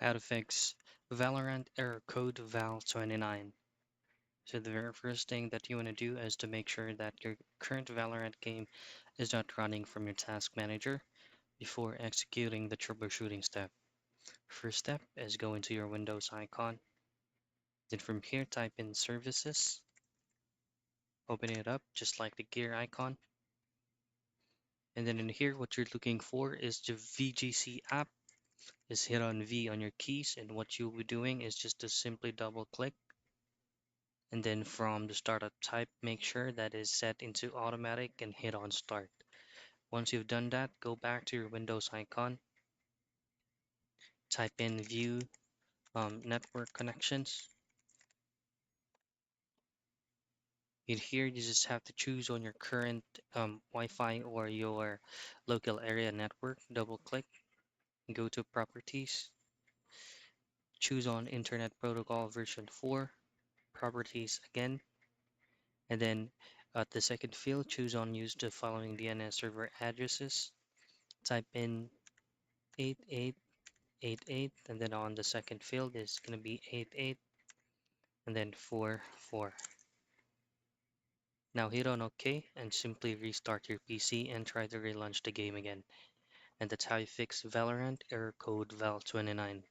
How to fix Valorant error code val29. So the very first thing that you want to do is to make sure that your current Valorant game is not running from your task manager before executing the troubleshooting step. First step is go into your Windows icon. Then from here type in services, open it up just like the gear icon. And then in here what you're looking for is the VGC app. Just hit on V on your keys, and what you'll be doing is just to simply double click, and then from the startup type make sure that is set into automatic and hit on start. Once you've done that, go back to your Windows icon, type in view network connections. In here you just have to choose on your current Wi-Fi or your local area network. Double click, go to properties, choose on Internet Protocol version 4, properties again, and then at the second field choose on use the following DNS server addresses. Type in 8888, and then on the second field is going to be 88 and then 44. Now hit on OK and simply restart your PC and try to relaunch the game again. And that's how you fix Valorant error code val29.